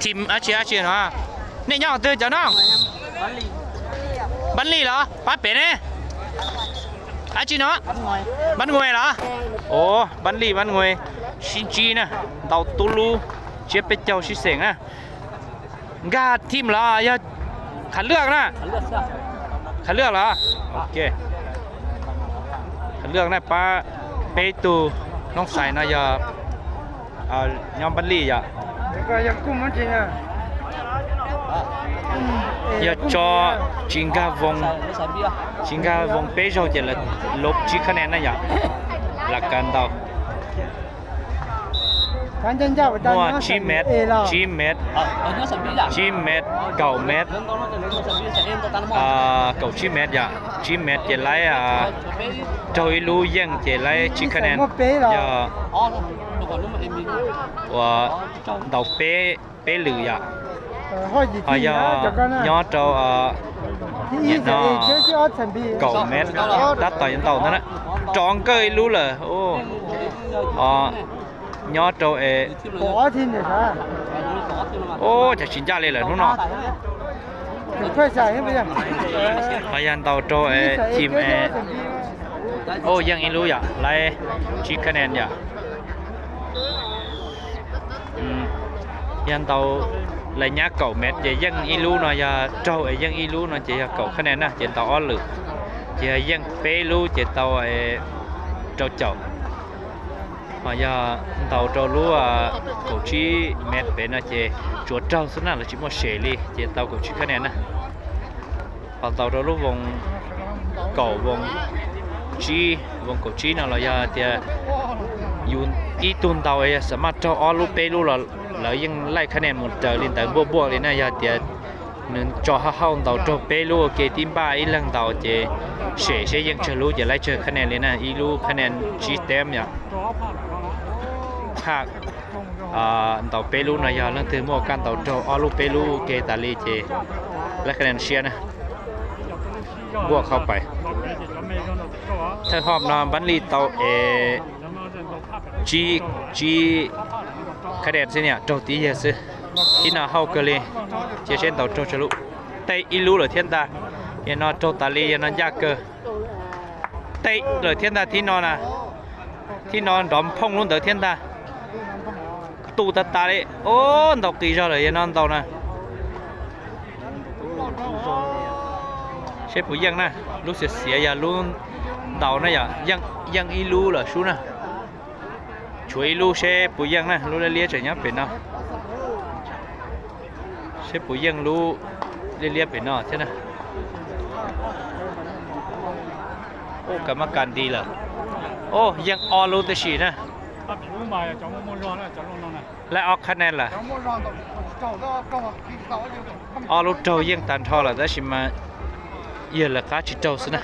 team Asia hả nè nhau từ cho nó bắn lìเหรอbắn bể nè Asia nó bắn ngồiเหรอbắn lì bắn ngồi xin chi nè tàu Tulu chiaไปเจ้าชิเสงอ่ะกาทีมเหรออย่าขัดเลือกนะขัดเลือกเหรอโอเคขัดเลือกนะป้าเปตูน้องใส่นะอย่ายอมบัลลี่อย่าอย่ากุ้มมันจริงอ่ะอย่าจอจิงกาวงเป๊ะเราจะลบชี้คะแนนนะอย่าหลักการเราว่าชี้เม็ดเก่าเม็ดเก่าชี้เม็ดอย่าชี้เม็ดจะไล่โจยรู้ยังจะไล่ชี้คะแนนอย่าว่าดาวเป๊ะหรืออย่าอย่าย่อโจเก่าเม็ดดัดต่อยยันต่อนั่นแหละจองเกยรู้เลยโอ้ย่อโจจะชินจ้าเลยเหรอทุกน้องพยันเตาโจทีมยังอิรู้อย่าไล่ชี้คะแนนอย่ายันเตาไล่ยักเก่าเม็ดจะยังอิรู้หน่อยอย่าโจยังอิรู้หน่อยจะเก่าคะแนนนะจะเตาอ้อนหรือจะยังเป๊ะรู้จะเตาโจเจ้าอย่าเตาโจรู้เก่าชี้เม็ดเป็นนะจะจวดเจ้าสุดน่ะเราชิมว่าเฉลี่ยจะเตาเก่าชี้คะแนนนะพอเตาโจรู้วงเก่าวงชี้วงเก่าชี้น่ะเราอย่าจะอยู่อีตุนเตาสามารถเจ้าอ้อรู้เป๊ะรู้เรายังไล่คะแนนหมดเจอลินแต่บวกเลยนะอย่าจะนึงจอเข้าเตาโจเป๊ะรู้เกติมบ้าอีหลังเตาจะเฉยยังเชื่อรู้จะไล่เจอคะแนนเลยนะอีรู้คะแนนชี้เต็มอย่างภาคเตาเปรูนายาเรื่องตื่นมั่วกันเตาโจอลูเปรูเกตาลีเจและคะแนนเชียร์นะบวกเข้าไปถ้าหอบนอนบันลีเตาจีคะแนนสิเนี่ยโจตีเยสที่น่าเข้ากันเลยเช่นเตาโจชลุแต่อีรู้เหลือเทียนตายันนอนโจตาลียันนอนยากเกอแต่เหลือเทียนตาที่นอนอ่ะที่นอนดอมพงลุ้นเดือเทียนตาตูตาตาเลยดอกตีจอเลยยันนอนเตานะเชฟผู้ยังนะรู้เสียอย่ารู้เตานะยังอีรู้เหรอชูนะช่วยรู้เชฟผู้ยังนะรู้เลี้ยจะยังเป็นเนาะเชฟผู้ยังรู้เลี้ยเป็นเนาะใช่ไหมกรรมการดีเหรอยังออรู้แต่ฉีนะและออกคะแนนล่ะออรู้โจยังตันทอละแต่ชิมาเยอะละก้าชิโจสินะ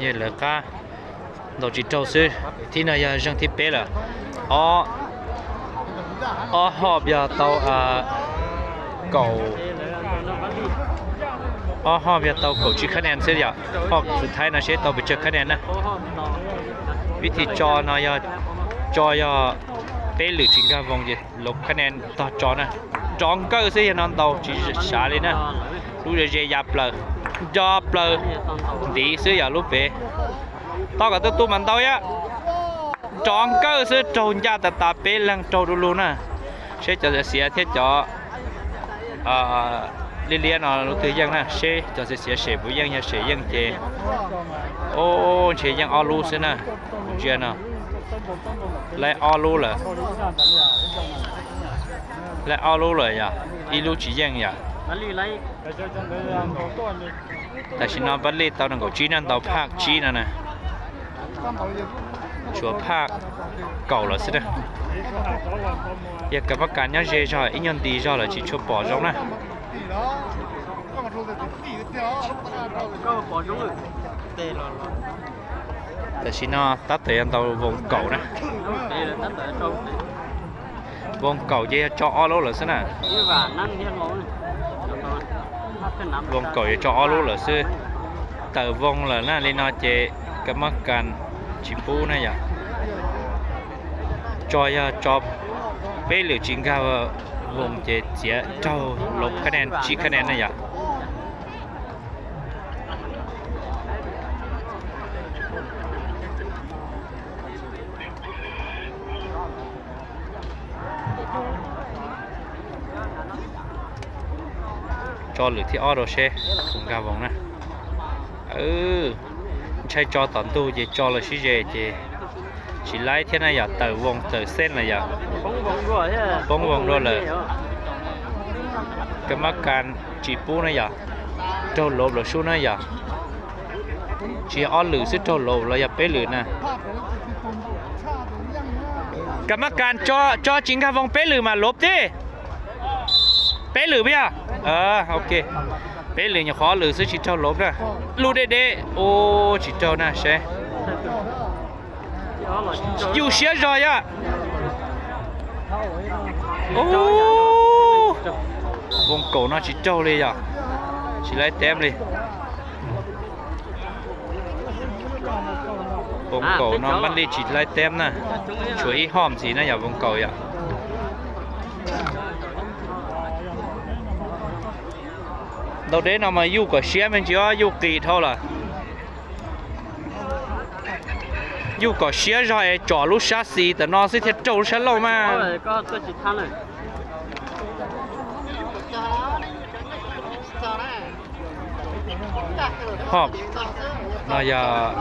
เยอะละก้าโดจิโจสิที่นายยังที่เป๊ะละหอบยาเตาเก่าหอบยาเตาเก่าชี้คะแนนเสียหอบสุดท้ายนะเชตเตาไปเจอคะแนนนะวิธีจอนายจอยเป๊ะหรือชิงกาวงจะลบคะแนนต่อจอนะจองก็เสียนอนเตาจีสาเลยนะรู้จะยับเลยยับเลยดีเสียรู้เป๊ะต่อกับตัวมันเตายะจองก็เสียโจนยาแต่ตาเป๊ะลังโจดูลูนะเชจะเสียเทจอเรียนรู้ตัวยังนะเชจะเสียเฉยบุยังเฉยยังเจเฉยยังอรู้สินะเจนะและอรู้เลยและอรู้เลยอ่ะอีรู้จียังอ่ะแต่ชินาบัลลี่ตอนนั้นก็จีนั่นตอนภาคจีนั่นนะชัวภาคเก่าแล้วสินะอยากกับประกันยังเจชอยอีกยันดีชอยเลยจีชัวปอจงนะแต่ชินาตัดแต่ยันตอนวงเก่านะวงเก่าเจาะอ้อแล้วเหรอสินะ vòng cầu cho luôn là sư tờ vòng là na lên nó chế cái mắc can chỉ pu này vậy cho bé lửa chính cao vùng chế chế trâu lục cái đèn này vậy cho lửa thì auto xe cũng cao vòng nèใช่จอตอนตู้จะจอเลยสิchỉ lấy thế này giờ từ vòng từ sen này giờ bóng vòng rồi là cái mắc can chỉ pu này giờ trâu lốp là số này giờ chỉ ở lử sức trâu lốp là giờ bé lử nè cái mắc can cho chính cái vòng bé lử mà lốp thế bé lử bây giờ ok bé lử nhà khó lử sức chỉ trâu lốp nè lu đê ô chỉ trâu nè xe yêu xe rồi á vòng cổ nó chỉ trâu đi à chỉ lấy tem đi vòng cổ nó bắt đi chỉ lấy tem nè chuối hòm gì nè giờ vòng cổ vậy đâu đấy nào mà yêu của xe mình chỉ có yêu kỳ thôi là yêu có xe rồi cho lúc xa xí thì nó sẽ thiệt trâu sẽ lâu mà họp nó giờ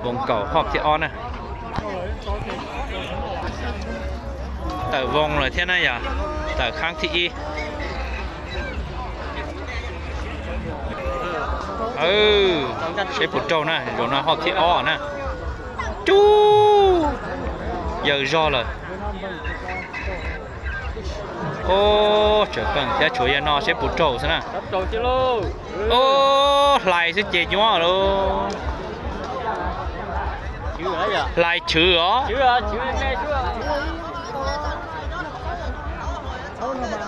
vòng cầu họp thì on nè tờ vòng là thế này à tờ kháng thị sẽ bút trâu nè rồi nó họp thì on nè chú giờ do rồi ô trời cần theo chuối nó sẽ bút trâu thế nè ô lại sẽ chế nhóa luôn lại chữ đó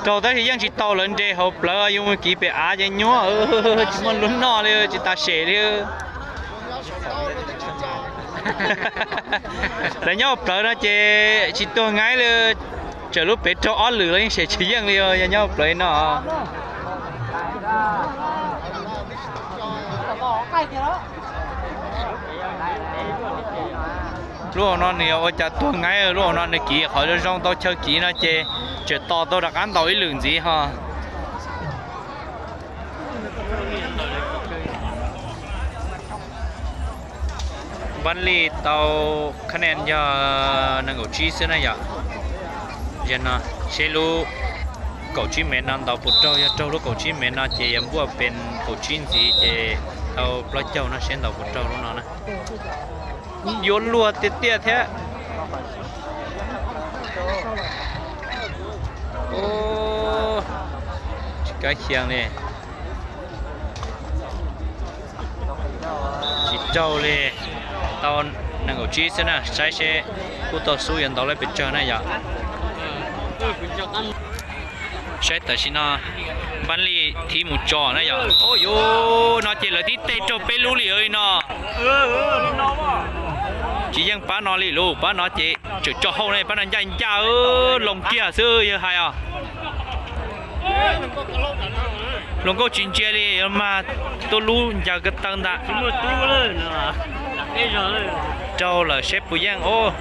trâu tới thì dân chỉ tàu lên đây hộp lỡ dùng kỹ bị á cho nhóa chỉ muốn lún nó đi chỉ ta xẻ đi đấy nhau tới nó chỉ tôi ngay là chờ lúc bé cho ó lử lên sẽ chỉ riêng đi nhau tới nó lúc nó nhiều ở chợ tôi ngay lúc nó này kỹ khỏi cho trong tôi chơi kỹ nó chơi to tôi đặt ăn tàu ít lượng gì ha ban lì tàuคะแนนยานังกูชีซึ่งนะยาเจนนะเชลูกูชีเมนันตาวปุตเจ้ายาเจ้าลูกกูชีเมนันเจยังบัวเป็นกูชีนสีเจตาวปลาเจ้านะเช่นตาวปุตเจ้าลูกน้องนะโยนลัวเตี้ยแท้โอ้ใกล้เคียงเลยจีเจ้าเลยตอนนั่งกูจีซึ่งนะใช้เช่ผู้ต่อสู้ยันตอนแรกเป็นเจ้านะยาใช่แต่ชินะบันลีทีมุจอนะยาโอ้ยน่าเจริญที่เตะจบไปรู้เลยเนาะchỉ dân bán nó lì luôn bán nó chỉ cho hậu này bán nó nhanh chào lồng kia xưa như hay à lồng câu chuyện chia đi mà tôi luôn giờ cái tăng đã châu là sếp của dân ô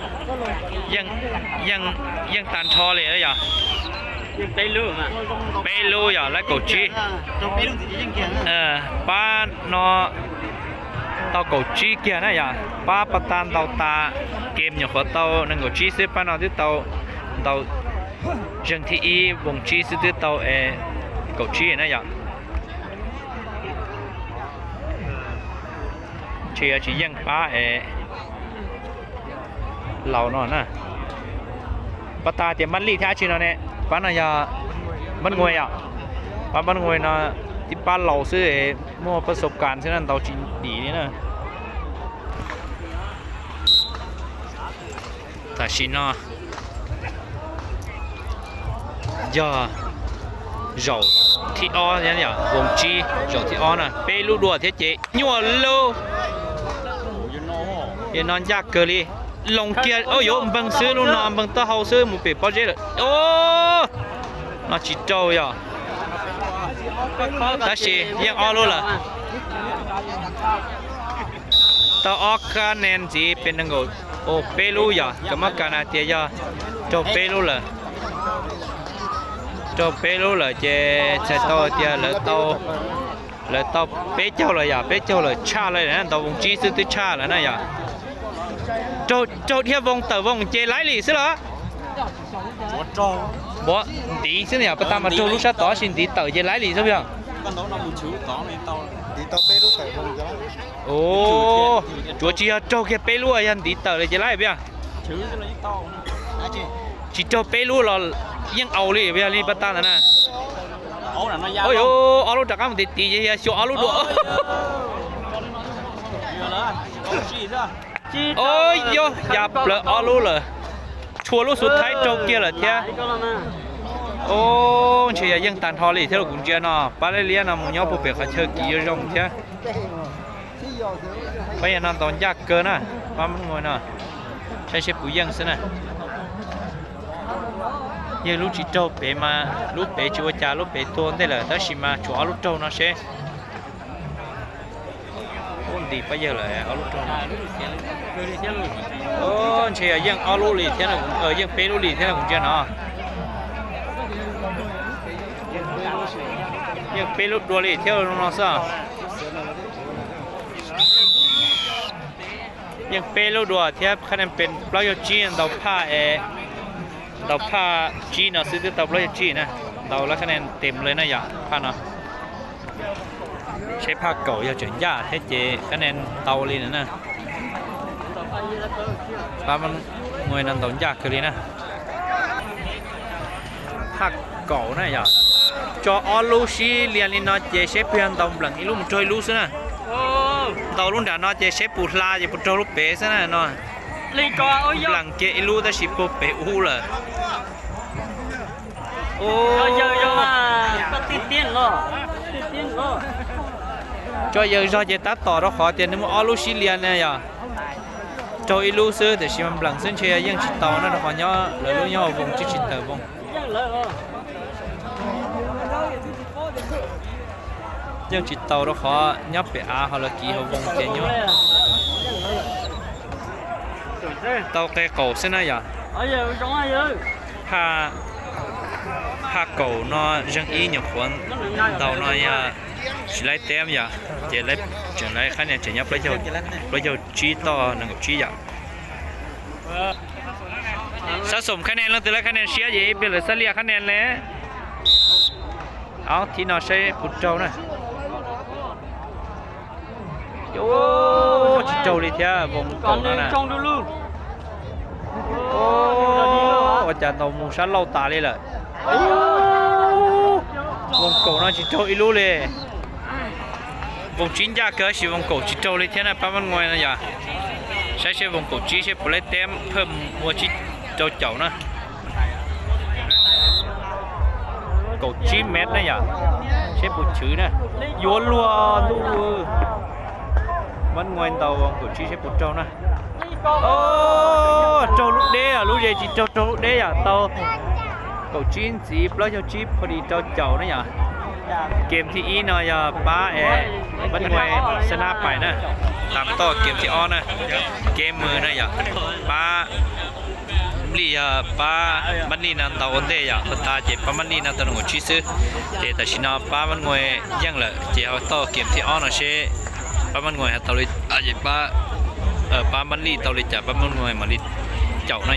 dân tàn thò liền đấy giờ bê lu giờ lấy cổ chi bán nó tàu cổ chi kia này à ba bắt tan tàu ta kem nhiều khó tàu nên cổ chi sẽ bán nó tàu dân thị vùng chi sẽ tàu cổ chi này à chỉ dân ba lẩu nó nè bắt ta thì bán lì theo chi nó nè bán nó giờ bán ngồi à bán ngồi nóที่บ้านเราซื้อมั่วประสบการณ์ฉะนั้นเราจริงดีนี่นะแต่ชินะอย่าเจ้า ที่อ้อเนี่ยอย่าวงจีจอที่อ้อน่ะเปรูดัวเทเจยัวโลยันนอนยากเกลีลงเกียร์โอ้ยบังซื้อลูกนอนบังตาเฮาซื้อหมูเป็ดปอเจเลยโอ้น่าจิตเจ้าอย่าแต่สิยังอ้อรู้ล่ะต่อออกคะแนนจีเป็นนังกโอ้เปรูอย่ากรรมการอาเตียอย่าจบเปรูล่ะจบเปรูล่ะเจจะต่อเตียเลยต่อเป๊ะเจ้าเลยอย่าเป๊ะเจ้าเลยชาเลยนะต่อวงจีซื้อติชาแล้วนะอย่าโจเทียบวงต่อวงเจไลลี่สิเหรอบ่ดีสิเนี่ยประตามมาโจลูกชาต่อสิดีต่อเจไลลี่ใช่ไหมโอ้จัวจีโจแค่เปรูยันดีต่อเลยเจไลเปียจีโจเปรูเรายังเอาเลยเปียนี่ประตามนะโอ้ยเอาลูกจากกันมันตีเฮียชัวเอาลูกด้วยโอ้ยโยอย่าเปลือกเอาลูกเลยชัวลูกสุดท้ายโจเกียร์เลยเทียโอ้เชียยังตันทอเลยเท่ากุญแจเนาะปาเลเลียนะมึงย่อผู้เปิดเขาเชิญกี่ยงเทียไปยันนอนตอนยากเกินนะป้ามันงวยเนาะใช้เชฟปุ๋ยยังซะนะยังรู้จิตโจเป๋มารู้เป๋ชัวจ่ารู้เป๋ตัวได้เลยถ้าชิมาชัวรู้โจเนาะเชคนดีไปเยอะเลยเอารู้โจโอ้เชียยังเอารู้ลีเท่านั้นยังเป๋รู้ลีเท่านั้นกุญแจเนาะยังเป๋รู้ตัวลีเท่านั้นเนาะซะยังเป๋รู้ตัวเทียบคะแนนเป็นปลายจีนดาวผ้าเราผ้าจีนเนาะซื้อที่เตาปลายจีนนะเราแล้วคะแนนเต็มเลยนะอย่าผ้าเนาะใช้ผ้าเก่าอย่าเฉินย่าเทเจคะแนนเตาเลยนะผ้ามันงวยนันตอนยากเลยนะผ้าเก่านะอย่าจออลูซีเรียนลินอเจเชฟเพียนตอมหลังอีลูกมันช่วยลูซะนะเตาลุ่นเดี๋ยวนอเจเชฟปูลาจะปูโจลูกเป๋ซะนะเนาะหลังเจอีลูได้ชิปโปเป๋อูเลยโอ้ติดเตี้ยน咯cho giờ do chế tác tỏ đó khó tiền nhưng mà alu xí liền này à cho ilu sơ để xem bằng sân chơi nhưng chỉ tàu nó khó nhau lỡ lỡ nhau vùng chỉ tàu vùng nhưng chỉ tàu đó khó nhấp về à hoặc là kỳ họ vùng tiền nhau tàu cái cầu xin này à ha cầu nó răng y nhập quần tàu nó ya chỉ lấy tem ya chỉ lấy chuyển lấy khán giả chỉ nhập lấy cho trí to năng của trí yaสะสมคะแนนแล้วแต่ละคะแนนเชียร์ยี่เป็นเลยเฉลี่ยคะแนนแล้วเอาที่นอใช้ปุจโจนะโอ้ชิโจเลยเท่าวงกลมนั่นนะโอ้อาจารย์เรามูชันเราตาเลยแหละวงกลมนั่นชิโจอีรู้เลยวงจีนยากเกินสิวงกลมชิโจเลยเท่านั้นป้ามันงวยนะอย่าใช้วงกลมจีใช้โปรเลตเต็มเพิ่มวัวชิโจเจ้านะกดจีเม็ดนะอย่าใช้ปุ่นชื้อนะโยนรัวตู้มันงวยเตากดจีใช้ปุ่นโจนะโอ้โจลูกเด้อะลูกใหญ่จีโจลูกเด้อะเตากดจีนสีแล้วจะจีพอดีโจเจ้านะอย่าเกมที่อีนอยาป้ามันงวยชนะไปนะตามต่อเกมที่อ้อนะเกมมือนะอย่าป้าลียาป้ามันนี่นันตาวันเดียคนตาเจ็บป้ามันนี่นันตาหนูชีซื้อเจแต่ชินาป้ามันงวยยังเลยเจ้าต่อเกมที่อ้อนะเชป้ามันงวยตาลิอาเจ็บป้ามันนี่ตาลิจ่าป้ามันงวยมาลิเจ้านะ